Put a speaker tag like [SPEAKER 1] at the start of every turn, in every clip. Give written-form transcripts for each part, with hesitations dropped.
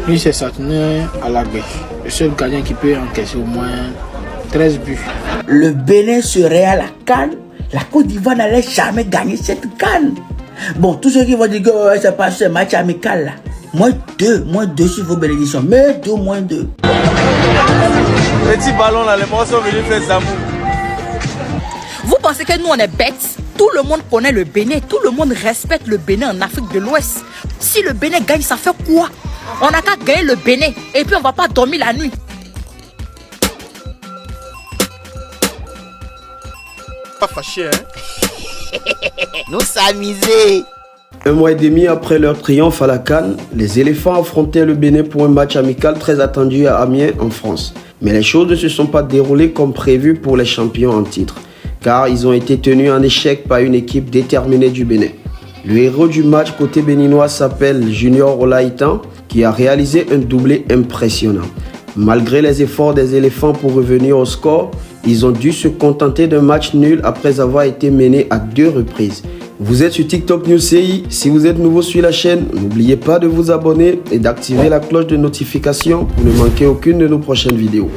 [SPEAKER 1] Lui, c'est Saturnin à la gauche. Le seul gardien qui peut encaisser au moins 13 buts.
[SPEAKER 2] Le Bénin serait à la CAN. La Côte d'Ivoire n'allait jamais gagner cette CAN. Bon, tous ceux qui vont dire que c'est pas ce match amical là. Moins 2 sur vos bénédictions. Mais 2, moins 2.
[SPEAKER 3] Petit ballon là, les morceaux sont venus faire Zamou.
[SPEAKER 4] Vous pensez que nous on est bêtes? Tout le monde connaît le Bénin, tout le monde respecte le Bénin en Afrique de l'Ouest. Si le Bénin gagne, ça fait quoi? On n'a qu'à gagner le Bénin et puis on va pas dormir la nuit.
[SPEAKER 3] Pas fâché, hein?
[SPEAKER 5] Nous s'amuser.
[SPEAKER 6] Un mois et demi après leur triomphe à la CAN, les éléphants affrontaient le Bénin pour un match amical très attendu à Amiens en France. Mais les choses ne se sont pas déroulées comme prévu pour les champions en titre, car ils ont été tenus en échec par une équipe déterminée du Bénin. Le héros du match côté béninois s'appelle Junior Olaïtan, qui a réalisé un doublé impressionnant. Malgré les efforts des éléphants pour revenir au score, ils ont dû se contenter d'un match nul après avoir été menés à 2 reprises. Vous êtes sur TikTok News CI. Si vous êtes nouveau sur la chaîne, n'oubliez pas de vous abonner et d'activer la cloche de notification pour ne manquer aucune de nos prochaines vidéos.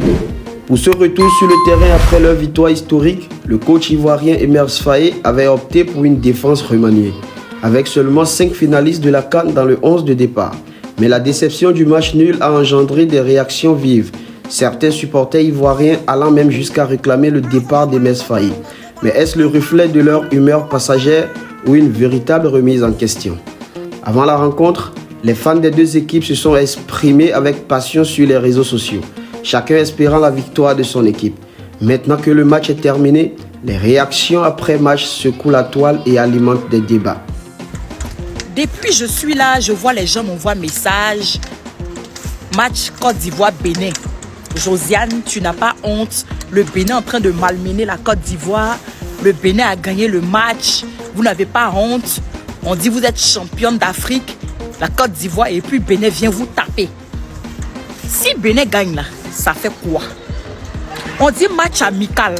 [SPEAKER 6] Pour ce retour sur le terrain après leur victoire historique, le coach ivoirien Emers Faé avait opté pour une défense remaniée, avec seulement 5 finalistes de la CAN dans le 11 de départ. Mais la déception du match nul a engendré des réactions vives, certains supporters ivoiriens allant même jusqu'à réclamer le départ d'Emers Faé. Mais est-ce le reflet de leur humeur passagère ou une véritable remise en question? Avant la rencontre, les fans des deux équipes se sont exprimés avec passion sur les réseaux sociaux, chacun espérant la victoire de son équipe. Maintenant que le match est terminé, les réactions après match secouent la toile et alimentent des débats.
[SPEAKER 4] Depuis je suis là, je vois les gens m'envoient message. Match Côte d'Ivoire-Bénin. Josiane, tu n'as pas honte. Le Bénin est en train de malmener la Côte d'Ivoire. Le Bénin a gagné le match. Vous n'avez pas honte. On dit vous êtes championne d'Afrique. La Côte d'Ivoire et puis Bénin vient vous taper. Si Bénin gagne là, ça fait quoi? On dit match amical.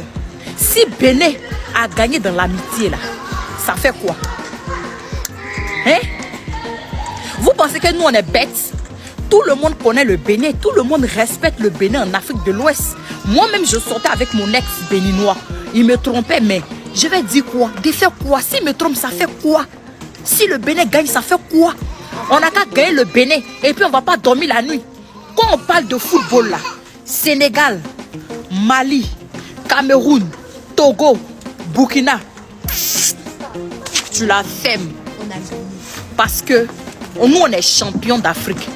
[SPEAKER 4] Si Bénin a gagné dans l'amitié là, ça fait quoi? Hein? Vous pensez que nous on est bêtes? Tout le monde connaît le Bénin, tout le monde respecte le Bénin en Afrique de l'Ouest. Moi-même, je sortais avec mon ex béninois. Il me trompait, mais je vais dire quoi? Défaire quoi? S'il me trompe, ça fait quoi? Si le Bénin gagne, ça fait quoi? On n'a qu'à gagner le Bénin et puis on va pas dormir la nuit. Quand on parle de football là, Sénégal, Mali, Cameroun, Togo, Burkina, tu la fermes. Parce que nous, on est champions d'Afrique.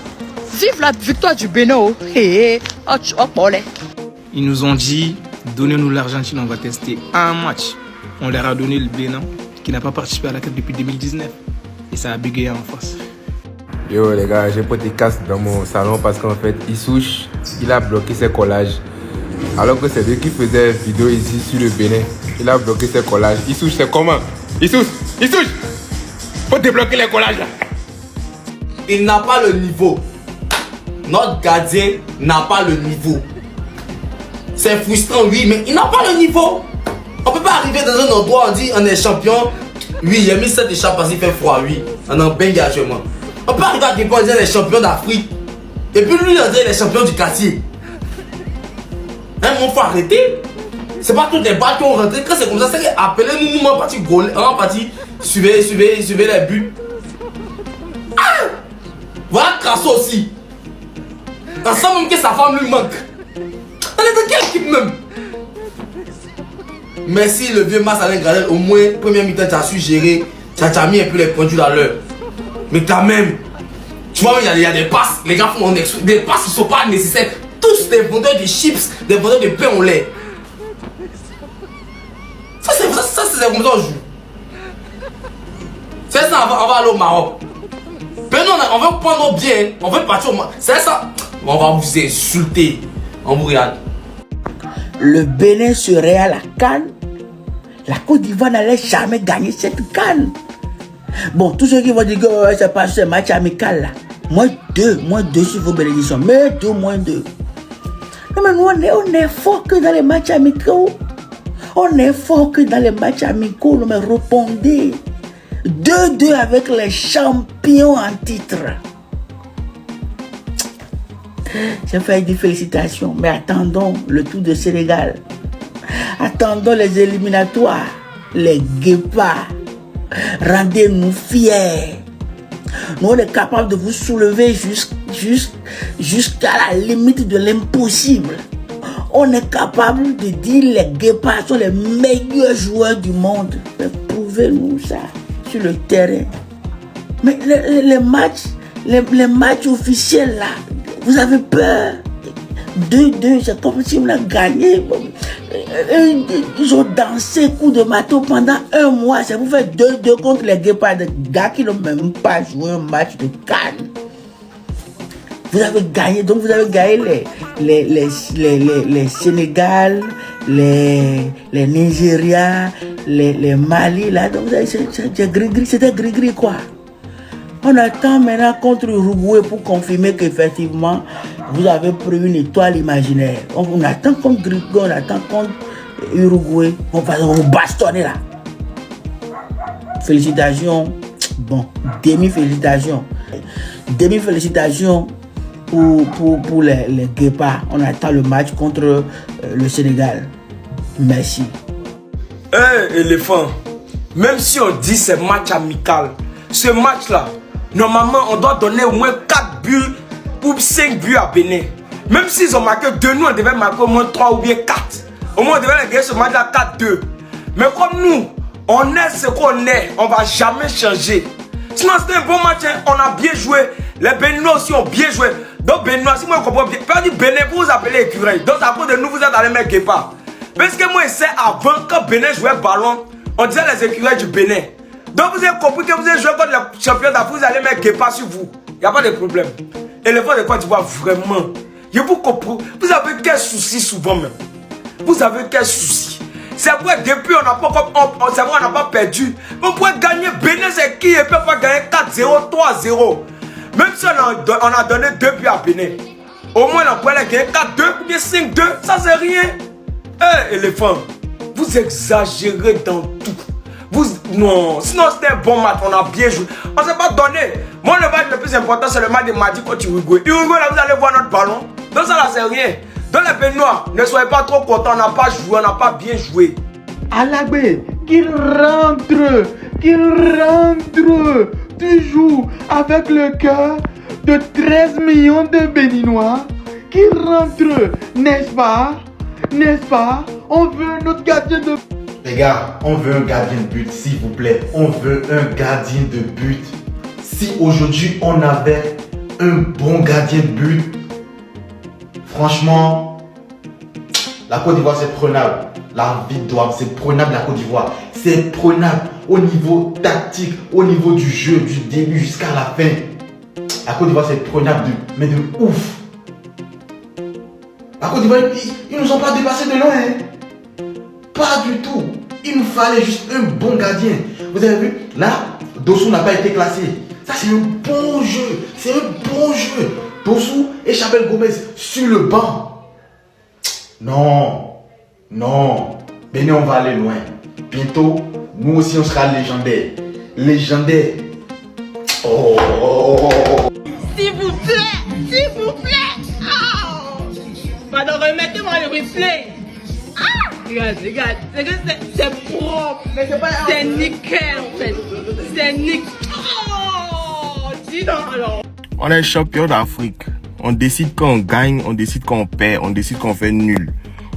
[SPEAKER 4] Vive la victoire du Bénin.
[SPEAKER 1] Ils nous ont dit, donnez-nous l'Argentine, on va tester un match. On leur a donné le Bénin, qui n'a pas participé à la CAN depuis 2019. Et ça a bugé en face.
[SPEAKER 7] Yo les gars, j'ai porté casque dans mon salon parce qu'en fait, Issouche, il a bloqué ses collages. Alors que c'est lui qui faisait vidéo ici sur le Bénin. Il a bloqué ses collages. Issouche, c'est comment? Issouche! Faut débloquer les collages là.
[SPEAKER 5] Il n'a pas le niveau. Notre gardien n'a pas le niveau. C'est frustrant, oui, mais il n'a pas le niveau. On peut pas arriver dans un endroit, on dit on est champion. Oui, j'ai mis 7 échappes parce qu'il fait froid, oui. On est en bain actuellement. On peut arriver à quelque part, on dit on est champion d'Afrique. Et puis lui, on dit on est champion du quartier. Hein, mon faut arrêter. C'est pas toutes les balles qui ont rentré. Quand c'est comme ça, c'est appelez-nous, nous, on va partir gauler, on va partir suivez les buts. Ah! Voilà Crasso aussi. On sent même que sa femme lui manque. On est dans quelle équipe même? Merci le vieux Mas Alain Gradel, au moins, première mi-temps, tu as su gérer, tu as mis un peu les produits dans l'heure. Mais quand même, tu vois, il y a des passes, les gars font des passes qui ne sont pas nécessaires. Tous des vendeurs de chips, des vendeurs de pain au lait. Ça c'est comme ça on joue. C'est ça, on va aller au Maroc. Ben non, on veut prendre bien, on veut partir au Maroc. C'est ça. On va vous insulter. On vous regarde.
[SPEAKER 2] Le Bénin serait à la CAN. La Côte d'Ivoire n'allait jamais gagner cette CAN. Bon, tous ceux qui vont dire que c'est pas ce match amical là. Moins 2 sur vos bénédictions. Mais 2, moins 2. Non mais nous on est fort que dans les matchs amicaux. On est fort que dans les matchs amicaux. Non mais répondez. 2-2 avec les champions en titre. J'ai fait des félicitations, mais attendons le Tour de Sénégal. Attendons les éliminatoires, les guépards. Rendez-nous fiers. Nous, on est capable de vous soulever jusqu'à la limite de l'impossible. On est capable de dire les guépards sont les meilleurs joueurs du monde. Prouvez-nous ça sur le terrain. Mais les matchs officiels là, vous avez peur. 2-2, c'est comme si on a gagné. Ils ont dansé coup de marteau pendant 1 mois. C'est vous faire 2-2 contre les guépards, des gars qui n'ont même pas joué un match de CAN. Vous avez gagné, donc vous avez gagné les Sénégal, les Nigeria, les Mali là. Donc c'était gris-gris quoi. On attend maintenant contre Uruguay pour confirmer qu'effectivement, vous avez pris une étoile imaginaire. On attend contre Grégory, on attend contre Uruguay. On va vous bastonner là. Félicitations. Bon, demi-félicitations. Demi-félicitations pour les guépards. On attend le match contre le Sénégal. Merci.
[SPEAKER 1] Éléphant, même si on dit c'est match amical, ce match-là, normalement, on doit donner au moins 4 buts ou 5 buts à Bénin. Même s'ils ont marqué 2, nous, on devait marquer au moins 3 ou bien 4. Au moins, on devait gagner ce match-là 4-2. Mais comme nous, on est ce qu'on est, on ne va jamais changer. Sinon, c'était un bon match, hein. On a bien joué. Les Béninois aussi ont bien joué. Donc, Béninois, si moi je comprends bien, pas du Bénin, vous vous appelez écureuil. Donc, à cause de nous, vous êtes dans les mecs guépards. Parce que moi, je sais, avant, quand Bénin jouait ballon, on disait les écureuils du Bénin. Donc vous avez compris que vous avez joué contre les champions d'Afrique, vous allez mettre guépard sur vous. Il n'y a pas de problème. Et les fois de Côte d'Ivoire, vraiment, je vous comprends. Vous avez quel souci souvent même. Vous avez quel souci. C'est vrai, depuis on n'a pas perdu. Mais on pourrait gagner Bénin, c'est qui? Ils ne peuvent pas gagner 4-0, 3-0. Même si on a donné 2 buts à Bénin. Au moins on pourrait gagner 4-2 ou bien 5-2. Ça c'est rien. Éléphant, vous exagérez dans tout. Non, sinon c'était un bon match, on a bien joué. On ne s'est pas donné. Moi, le match le plus important, c'est le match de mardi contre Uruguay. Uruguay, là, vous allez voir notre ballon. Donc ça, là, c'est rien. Dans les Béninois, ne soyez pas trop contents, on n'a pas joué, on n'a pas bien joué.
[SPEAKER 8] Alagbe, qu'il rentre, toujours avec le cœur de 13 millions de Béninois. Qu'il rentre, n'est-ce pas? N'est-ce pas? On veut notre gardien de...
[SPEAKER 9] Les gars, on veut un gardien de but, s'il vous plaît. On veut un gardien de but. Si aujourd'hui on avait un bon gardien de but, franchement, la Côte d'Ivoire c'est prenable. La victoire, c'est prenable la Côte d'Ivoire. C'est prenable au niveau tactique, au niveau du jeu, du début jusqu'à la fin. La Côte d'Ivoire c'est prenable, mais de ouf. La Côte d'Ivoire, ils nous ont pas dépassé de loin. Hein. Pas du tout. Il nous fallait juste un bon gardien. Vous avez vu, là, Dossou n'a pas été classé. Ça, c'est un bon jeu. C'est un bon jeu. Dossou et Chabel Gomez sur le banc. Non. Non. Bénin, on va aller loin. Bientôt, nous aussi, on sera légendaires. Légendaires. Oh.
[SPEAKER 10] S'il vous plaît. S'il vous plaît. Oh. Pardon, remettez-moi le replay. Regarde, c'est propre, c'est nickel en fait, c'est nickel. Oh, dis donc alors.
[SPEAKER 3] On est champion d'Afrique. On décide quand on gagne, on décide quand on perd, on décide quand on fait nul.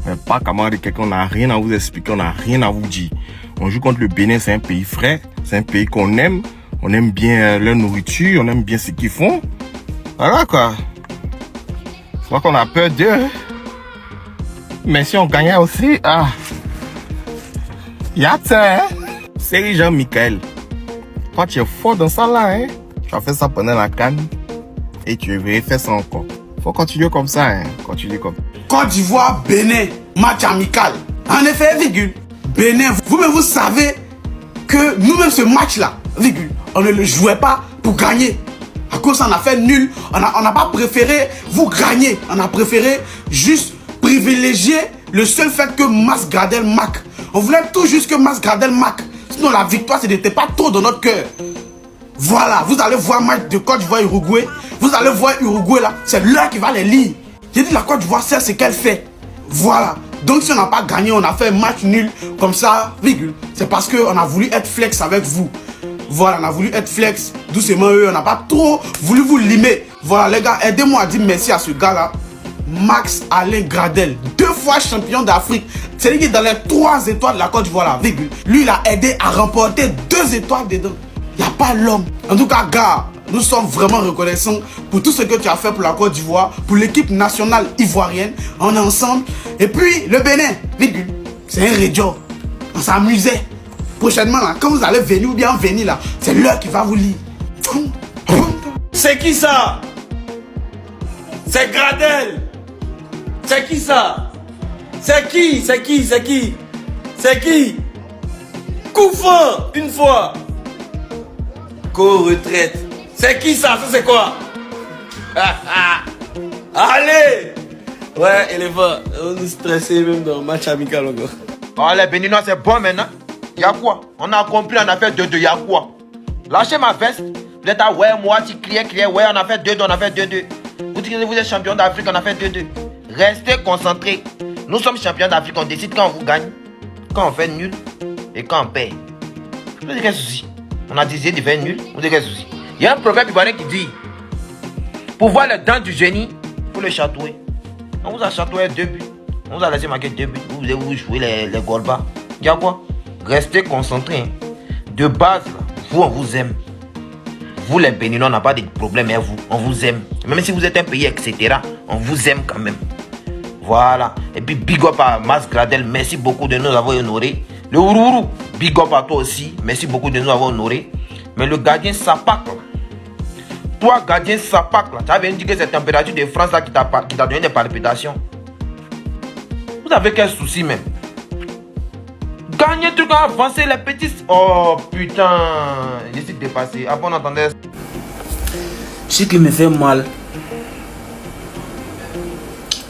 [SPEAKER 3] On n'est pas camarade de quelqu'un, on n'a rien à vous expliquer, on n'a rien à vous dire. On joue contre le Bénin, c'est un pays frais, c'est un pays qu'on aime. On aime bien leur nourriture, on aime bien ce qu'ils font. Voilà quoi. C'est pas qu'on a peur d'eux. Mais si on gagnait aussi, y'a ça, hein? C'est Jean-Michel. Toi, tu es fort dans ça là, hein? Tu as fait ça pendant la CAN et tu devrais faire ça encore. Faut continuer comme ça, hein? Continuer comme ça.
[SPEAKER 11] Côte d'Ivoire, Bénin, match amical. En effet, virgule. Bénin, vous-même, vous savez que nous-mêmes, ce match-là, virgule, on ne le jouait pas pour gagner. À cause, on a fait nul. On n'a pas préféré vous gagner. On a préféré juste privilégier le seul fait que Mas Gradel marque. On voulait tout juste que Mas Gradel marque. Sinon la victoire, ce n'était pas trop dans notre cœur. Voilà, vous allez voir match de Côte d'Ivoire-Uruguay. Vous allez voir Uruguay là, c'est l'heure qui va les lire. J'ai dit la Côte d'Ivoire, c'est ce qu'elle fait. Voilà. Donc si on n'a pas gagné, on a fait un match nul comme ça, virgule. C'est parce qu'on a voulu être flex avec vous. Voilà, on a voulu être flex doucement. On n'a pas trop voulu vous limer. Voilà les gars, aidez-moi à dire merci à ce gars-là. Max Alain Gradel, 2 fois champion d'Afrique. C'est lui qui est dans les 3 étoiles de la Côte d'Ivoire, virgule. Lui, il a aidé à remporter 2 étoiles dedans. Il n'y a pas l'homme. En tout cas, gars, nous sommes vraiment reconnaissants pour tout ce que tu as fait pour la Côte d'Ivoire, pour l'équipe nationale ivoirienne. On est ensemble. Et puis, le Bénin, virgule, c'est un radio. On s'amusait. Prochainement, là, quand vous allez venir ou bien venir là, c'est l'heure qui va vous lire.
[SPEAKER 1] C'est qui ça? C'est Gradel. C'est qui ça? C'est qui? C'est qui? C'est qui? C'est qui? Koufin, une fois. Co-retraite. C'est qui ça? Ça c'est quoi? Allez! Ouais, éléphant, on nous stressait même dans le match amical encore.
[SPEAKER 12] Oh, les Béninois, c'est bon maintenant. Y'a quoi? On a compris, on a fait 2-2. Y'a quoi? Lâchez ma veste. Vous êtes à ouais, moi, tu criais, ouais, on a fait 2-2, on a fait 2-2. Vous dites que vous êtes champion d'Afrique, on a fait 2-2. Restez concentrés. Nous sommes champions d'Afrique, on décide quand on vous gagne, quand on fait nul et quand on perd. Vous avez quel souci? On a décidé de faire nul, vous avez quel souci? Il y a un proverbe ivoirien qui dit: pour voir les dents du génie, il faut le chatouer. On vous a chatoué 2 buts. On vous a laissé marquer 2 buts. Vous allez vous jouer les golbas. Il y a quoi? Restez concentrés. Hein. De base, vous, on vous aime. Vous, les Béninois, on n'a pas de problème avec vous. On vous aime. Même si vous êtes un pays, etc., on vous aime quand même. Voilà. Et puis, big up à Max Gradel. Merci beaucoup de nous avoir honorés. Le Ourourou, big up à toi aussi. Merci beaucoup de nous avoir honorés. Mais le gardien Sapak, là. Toi, gardien Sapak, là, tu avais indiqué cette température de France là qui t'a donné des palpitations. Vous avez quel souci même? Gagner truc à avancer les petits. Oh putain, je suis dépassé. Ah bon, on entendait.
[SPEAKER 2] Ce qui me fait mal,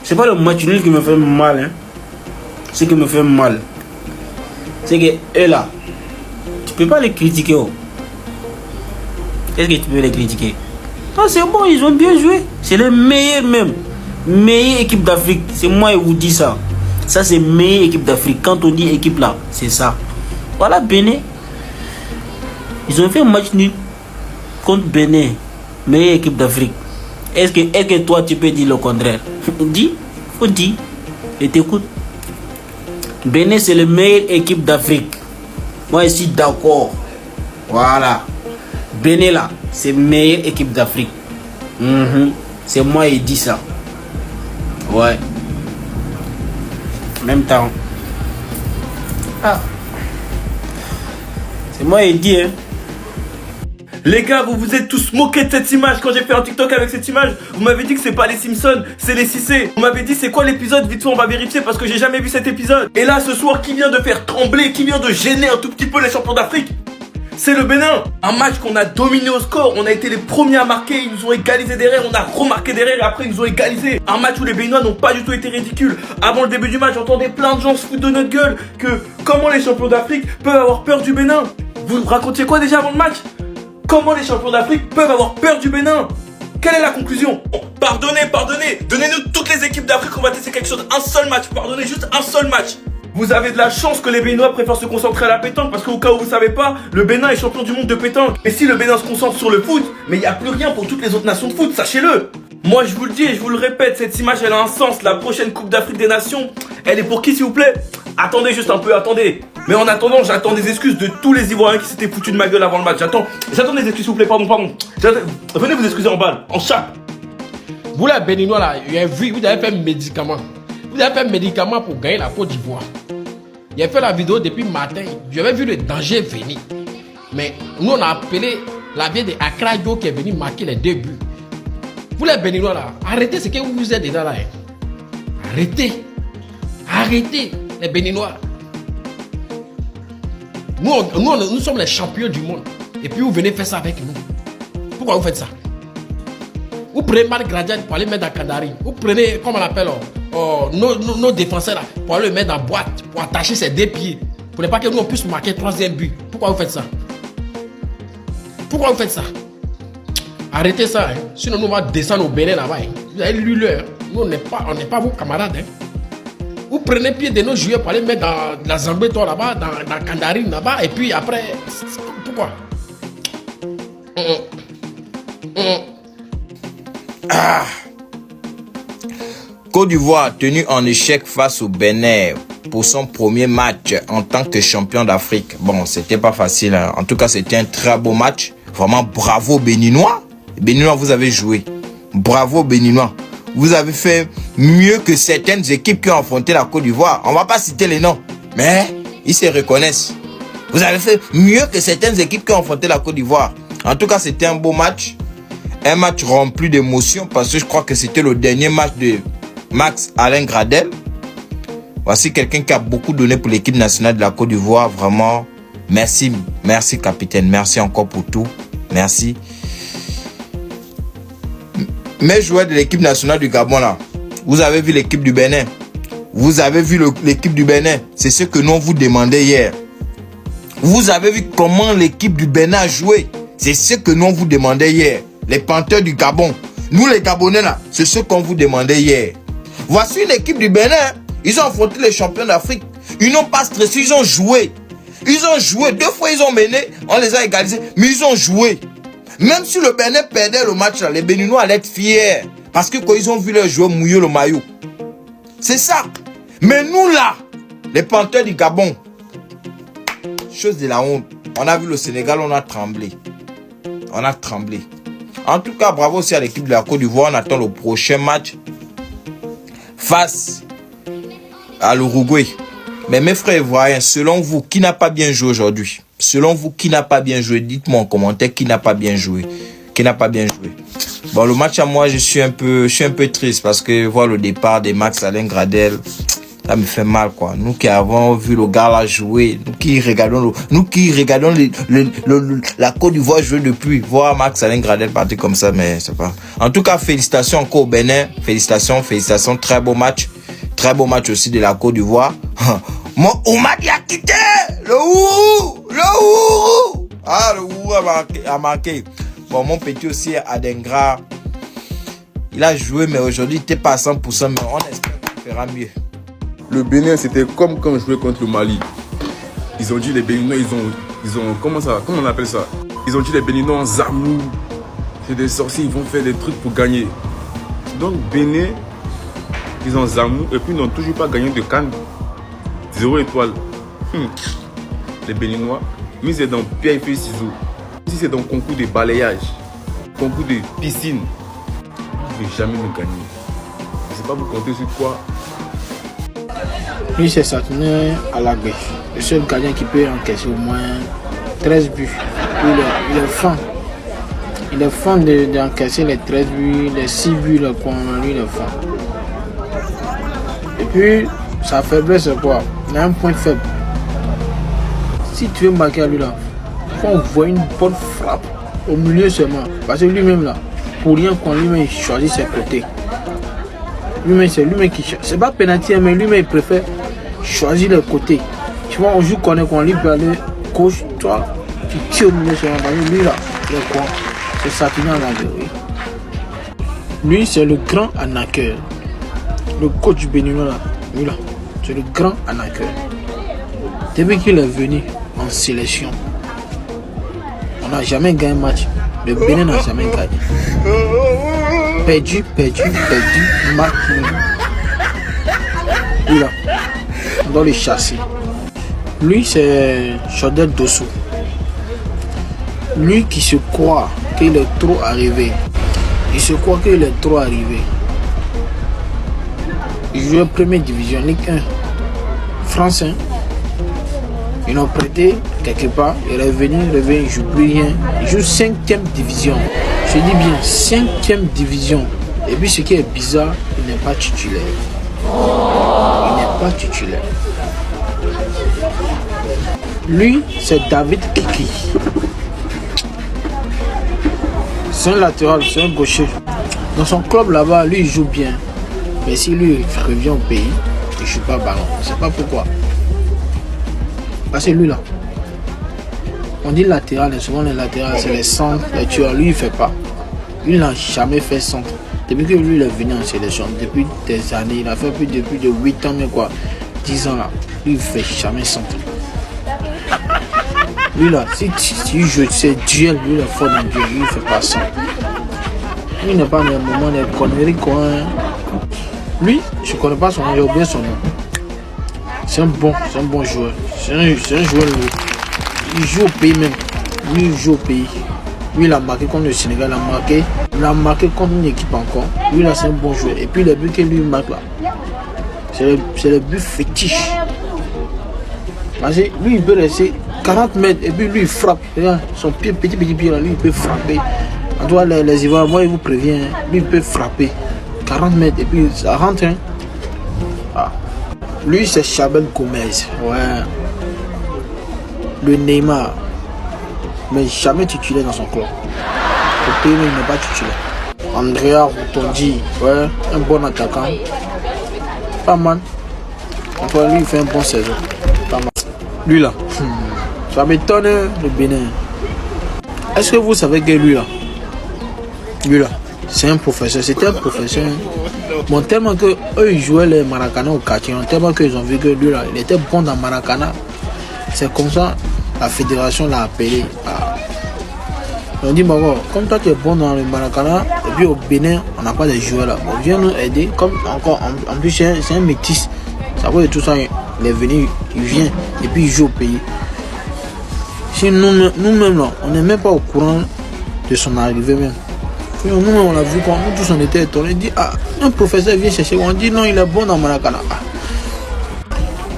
[SPEAKER 2] c'est pas le match nul qui me fait mal, hein. Ce qui me fait mal, c'est que eux là, tu peux pas les critiquer. Oh. Est-ce que tu peux les critiquer? Non, c'est bon, ils ont bien joué. C'est les meilleurs même. Meilleure équipe d'Afrique. C'est moi qui vous dis ça. Ça, c'est meilleure équipe d'Afrique. Quand on dit équipe là, c'est ça. Voilà, Bénin. Ils ont fait un match nul contre Bénin. Meilleure équipe d'Afrique. Est-ce que toi, tu peux dire le contraire? Dis, faut dire. Et t'écoute. Bénin, c'est la meilleure équipe d'Afrique. Moi, je suis d'accord. Voilà. Bénin là, c'est la meilleure équipe d'Afrique. C'est moi qui dis ça. Ouais. En même temps. Ah. C'est moi qui dis, hein.
[SPEAKER 1] Les gars, vous vous êtes tous moqués de cette image quand j'ai fait un TikTok avec cette image. Vous m'avez dit que c'est pas les Simpsons, c'est les Cissé. Vous m'avez dit c'est quoi l'épisode, vite fait on va vérifier parce que j'ai jamais vu cet épisode. Et là ce soir, qui vient de faire trembler, qui vient de gêner un tout petit peu les champions d'Afrique? C'est le Bénin. Un match qu'on a dominé au score, on a été les premiers à marquer, ils nous ont égalisé derrière, on a remarqué derrière et après ils nous ont égalisé. Un match où les Béninois n'ont pas du tout été ridicules. Avant le début du match, j'entendais plein de gens se foutre de notre gueule que comment les champions d'Afrique peuvent avoir peur du Bénin. Vous racontiez quoi déjà avant le match? Comment les champions d'Afrique peuvent avoir peur du Bénin? Quelle est la conclusion? Pardonnez, donnez-nous toutes les équipes d'Afrique, on va tester quelque chose, un seul match, pardonnez, juste un seul match. Vous avez de la chance que les Béninois préfèrent se concentrer à la pétanque parce qu'au cas où vous savez pas, le Bénin est champion du monde de pétanque. Et si le Bénin se concentre sur le foot, mais il n'y a plus rien pour toutes les autres nations de foot, sachez-le. Moi je vous le dis et je vous le répète, cette image elle a un sens. La prochaine Coupe d'Afrique des Nations, elle est pour qui s'il vous plaît? Attendez juste un peu, attendez. Mais en attendant, j'attends des excuses de tous les Ivoiriens qui s'étaient foutus de ma gueule avant le match. J'attends des excuses s'il vous plaît, pardon. Venez vous excuser en balle, en chape.
[SPEAKER 13] Vous les Béninois là, vous avez fait un médicament. Vous avez fait un médicament pour gagner la Côte d'Ivoire. J'ai fait la vidéo depuis matin, j'avais vu le danger venir. Mais nous on a appelé la vieille de Accra Dio qui est venue marquer les 2 buts. Vous les Béninois là, arrêtez ce que vous êtes déjà là. Arrêtez les Béninois. Nous sommes les champions du monde. Et puis vous venez faire ça avec nous. Pourquoi vous faites ça? Vous prenez Marc Gradel pour aller mettre dans Kandari. Vous prenez, comment on appelle, nos défenseurs là, pour aller le mettre dans boîte, pour attacher ses 2 pieds. Pour ne pas que nous on puisse marquer 3e but. Pourquoi vous faites ça? Pourquoi vous faites ça? Arrêtez ça, hein. Sinon nous on va descendre au Bénin là-bas. Hein. Vous avez lu l'heure. Nous on n'est pas vos camarades. Hein. Vous prenez pied de nos joueurs pour aller mettre dans la Zambéto là-bas, dans Kandarine là-bas, et puis après, pourquoi?
[SPEAKER 12] Côte d'Ivoire tenu en échec face au Bénin pour son premier match en tant que champion d'Afrique. Bon, c'était pas facile. Hein. En tout cas, c'était un très beau match. Vraiment, bravo Béninois. Béninois, vous avez joué. Bravo Béninois. Vous avez fait mieux que certaines équipes qui ont affronté la Côte d'Ivoire. On va pas citer les noms, mais ils se reconnaissent. Vous avez fait mieux que certaines équipes qui ont affronté la Côte d'Ivoire. En tout cas, c'était un beau match. Un match rempli d'émotions parce que je crois que c'était le dernier match de Max Alain Gradel. Voici quelqu'un qui a beaucoup donné pour l'équipe nationale de la Côte d'Ivoire. Vraiment, merci. Merci capitaine. Merci encore pour tout. Merci. Mes joueurs de l'équipe nationale du Gabon là, vous avez vu l'équipe du Bénin. Vous avez vu l'équipe du Bénin. C'est ce que nous on vous demandait hier. Vous avez vu comment l'équipe du Bénin a joué. C'est ce que nous on vous demandait hier. Les Panthers du Gabon. Nous les Gabonais là, c'est ce qu'on vous demandait hier. Voici une équipe du Bénin. Ils ont affronté les champions d'Afrique. Ils n'ont pas stressé, ils ont joué. Ils ont joué. 2 fois ils ont mené, on les a égalisés. Mais ils ont joué. Même si le Bénin perdait le match là, les Béninois allaient être fiers. Parce que quand ils ont vu leurs joueurs mouiller le maillot. C'est ça. Mais nous là, les Panthers du Gabon, chose de la honte. On a vu le Sénégal, on a tremblé. On a tremblé. En tout cas, bravo aussi à l'équipe de la Côte d'Ivoire. On attend le prochain match face à l'Uruguay. Mais mes frères ivoiriens, selon vous, qui n'a pas bien joué aujourd'hui? Selon vous, qui n'a pas bien joué? Dites-moi en commentaire qui n'a pas bien joué. Qui n'a pas bien joué. Bon, le match à moi, je suis un peu triste parce que voir le départ de Max Alain Gradel, ça me fait mal, quoi. Nous qui avons vu le gars là jouer, nous qui regardons la Côte d'Ivoire jouer depuis, voir Max Alain Gradel partir comme ça, mais c'est pas. En tout cas, félicitations encore au Bénin. Félicitations. Très beau match. Très beau match aussi de la Côte d'Ivoire. Mon Oumadi a quitté le Ourou. Ah, le Ourou a marqué. Bon, mon petit aussi, Adengra, il a joué, mais aujourd'hui, il n'était pas à 100%, mais on espère qu'il fera mieux.
[SPEAKER 3] Le Bénin, c'était comme quand on jouait contre le Mali. Ils ont dit les Béninois, ils ont comment on appelle ça? Ils ont dit les Béninois en Zamou. C'est des sorciers, ils vont faire des trucs pour gagner. Donc Bénin, ils ont Zamou et puis ils n'ont toujours pas gagné de CAN. 0 étoile. Les Béninois, mais c'est dans pierre, feuille, ciseaux. Si c'est dans concours de balayage, concours de piscine, vous ne pouvez jamais nous gagner. Je ne sais pas vous compter sur quoi.
[SPEAKER 14] Lui, c'est Saturnin à la gauche. Le seul gardien qui peut encaisser au moins 13 buts. Il est fin. Il est fin d'encaisser les 13 buts, les 6 buts, lui, il est fin. Et puis, sa faiblesse, c'est quoi? Il a un point faible. Si tu veux marquer à lui là, il faut envoyer une bonne frappe au milieu seulement. Parce que lui-même là, pour rien qu'on lui-même choisit ses côtés. Lui-même, c'est lui-même qui cherche. C'est pas pénalty, mais lui-même il préfère choisir les côtés. Tu vois, on joue qu'on lui peut aller gauche, toi, tu tires au milieu seulement. Parce que lui là, le coin, c'est Saturnin à la gueule. Lui, c'est le grand arnaqueur. Le coach du Béninois là, lui là, c'est le grand arnaqueur. Depuis qu'il est venu en sélection, on n'a jamais gagné un match. Le Bénin n'a jamais gagné. Perdu, match nul. Lui là, on doit le chasser. Lui, c'est Chodel Dossou. Lui qui se croit qu'il est trop arrivé. Il se croit qu'il est trop arrivé. Il joue en première division, Ligue 1. Français. Ils l'ont prêté quelque part, il est revenu, il ne joue plus rien. Il joue 5e division. Je dis bien 5e division. Et puis ce qui est bizarre, il n'est pas titulaire. Il n'est pas titulaire. Lui, c'est David Kiki. C'est un latéral, c'est un gaucher. Dans son club là-bas, lui il joue bien. Mais si lui revient au pays, il ne joue pas ballon. Je ne sais pas pourquoi. Parce que lui là, On dit latéral, et souvent les latérales, c'est les centres, les tueurs. Lui, il ne fait pas. Lui, il n'a jamais fait centre. Depuis que lui, il est venu en sélection, depuis des années, il a fait plus depuis de 8 ans, mais quoi, 10 ans là, lui, il ne fait jamais centre. Lui, là, si il joue ses duels, lui, il est fort dans le duel, lui, il ne fait pas centre. Lui, il n'est pas dans le moment des conneries, quoi. Lui, je ne connais pas son nom, j'ai oublié son nom. C'est un bon joueur. C'est un joueur, il joue au pays même. Lui, il joue au pays. Lui, il a marqué contre le Sénégal, il a marqué contre une équipe encore. Lui, là, c'est un bon joueur. Et puis, les buts que lui marque là, c'est le but fétiche. Parce que lui, il peut rester 40 mètres et puis lui, il frappe. Regarde, son petit pied là, lui, il peut frapper. En tout cas, les Ivoiriens, moi, il vous prévient, hein, lui, il peut frapper 40 mètres et puis ça rentre. Hein. Ah. Lui, c'est Chabel Gomez. Ouais. Le Neymar. Mais jamais titulaire dans son club. Au pays, il n'est pas titulaire. Andrea Rotondi, ouais, un bon attaquant. Pas mal. Enfin, lui, il fait un bon saison. Pas mal. Lui là, ça m'étonne le Bénin. Est-ce que vous savez que lui là, c'est un professeur, c'était un professeur. Bon, tellement que eux ils jouaient les Maracana au quartier, tellement qu'ils ont vu que lui là, il était bon dans Maracana. C'est comme ça, la fédération l'a appelé. On dit, bon, comme toi tu es bon dans le Maracana, et puis au Bénin, on n'a pas de joueurs là. Bon, viens nous aider, comme encore, en plus c'est un métis. Ça vaut de tout ça, il est venu, il vient, et puis il joue au pays. Si nous-mêmes là, on n'est même pas au courant de son arrivée même. Nous-mêmes on l'a vu quand nous tous on était étonnés, on dit, ah, un professeur vient chercher, on dit non, il est bon dans Maracana.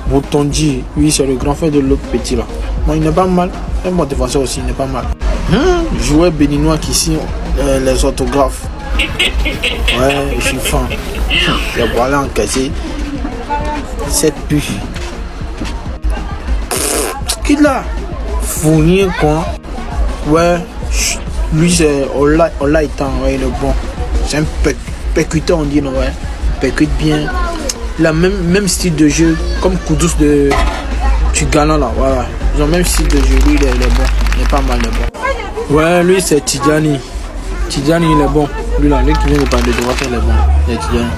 [SPEAKER 14] Botondi, lui c'est le grand frère de l'autre petit là. Bon, il n'est pas mal, un bon défenseur aussi, il n'est pas mal. Joueur béninois qui signe les autographes. Ouais, je suis fan. Il va aller encaisser 7 buts. Qui là? Fournier quoi? Ouais, lui c'est Ola Itan, ouais, il est bon. C'est un percuteur on dit non, ouais. Il percute bien. Il a même style de jeu comme Koudous de Tugana là, voilà. Ils ont le même style de jeu, lui il est bon. Il est pas mal, il est bon. Ouais, lui c'est Tidjani. Tidjani il est bon. Lui là, lui qui vient de parler de droite, il est bon. C'est Tidjani.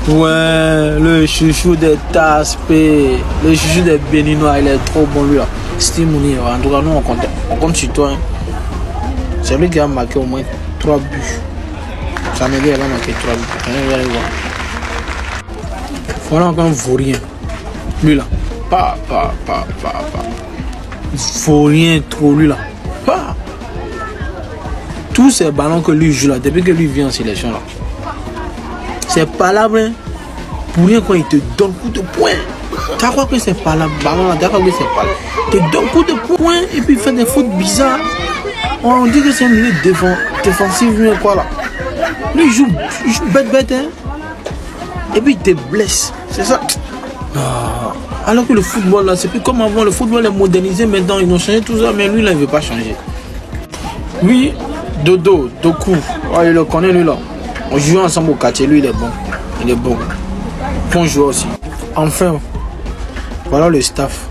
[SPEAKER 14] Ouais, le chouchou des Taspé, le chouchou des Béninois, il est trop bon lui là. Steve Mouni, en tout cas nous on compte sur toi. Hein. C'est lui qui a marqué au moins 3 buts. Ça m'a dit qu'il a marqué 3 buts. Voilà encore un vaurien. Lui là. Pas. Vaurien trop lui là. Pas. Tous ces ballons que lui joue là, depuis que lui vient en sélection là. C'est palabre, hein. Pour rien quand il te donne coup de poing. Tu crois que c'est pas là, ballon là, tu crois que c'est pas là. Il te donne coup de poing et puis il fait des fautes bizarres. On dit que c'est un milieu défensif, lui quoi là. Lui il joue bête, hein. Et puis il te blesse. C'est ça. Ah. Alors que le football là, c'est plus comme avant. Le football est modernisé maintenant. Ils ont changé tout ça, mais lui là, il ne veut pas changer. Lui, Doku. Ouais, il le connaît lui là. On joue ensemble au quartier, lui il est bon. Il est bon. Bon joueur aussi. Enfin, voilà le staff.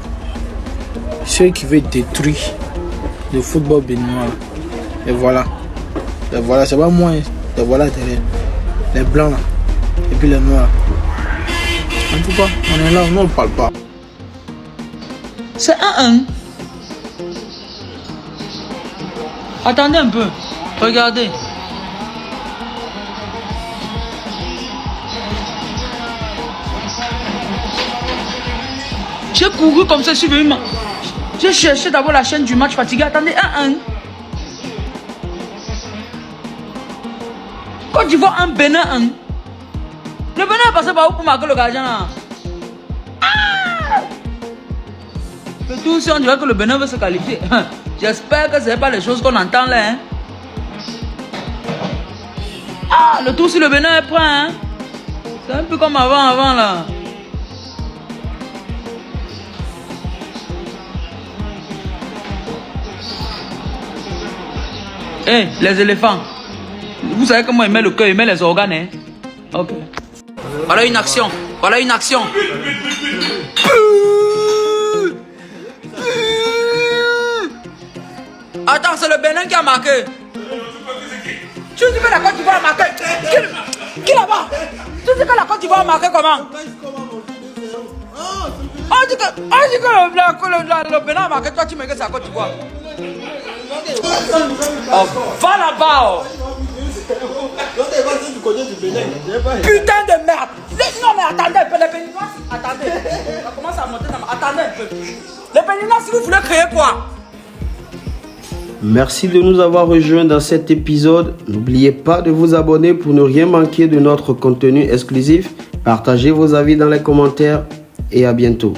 [SPEAKER 14] Ceux qui veulent détruire le football béninois. Et voilà. C'est pas moi. Et voilà derrière. Les blancs là. Et puis les noirs. En tout cas, on est là, on ne parle pas.
[SPEAKER 4] C'est 1-1. Attendez un peu. Regardez. J'ai couru comme ça, je suis venu. J'ai cherché d'abord la chaîne du match fatigué. Attendez, 1-1. Côte d'Ivoire, un Bénin 1. Le Bénin est passé par où pour marquer le gardien là? Le tout, si on dirait que le Bénin veut se qualifier. J'espère que ce n'est pas les choses qu'on entend là. Hein. Ah, le tout, si le Bénin est prêt. Hein. C'est un peu comme avant là. Hey, les éléphants. Vous savez comment il met le cœur, il met les organes. Hein? Ok. Voilà une action. Voilà une action. Attends, c'est le Bénin qui a marqué. Tu dis que la Côte d'Ivoire a marqué. Qui là-bas? Tu dis que la Côte d'Ivoire a marqué comment? On dit que le Bénin a marqué, toi tu me dis que c'est la Côte d'Ivoire. Oh, va là-bas. Putain de merde. Non mais attendez un peu, les Béninois. Attendez. On commence à monter. Attendez un peu. Les Béninois, si vous voulez créer quoi?
[SPEAKER 6] Merci de nous avoir rejoints dans cet épisode. N'oubliez pas de vous abonner pour ne rien manquer de notre contenu exclusif. Partagez vos avis dans les commentaires et à bientôt.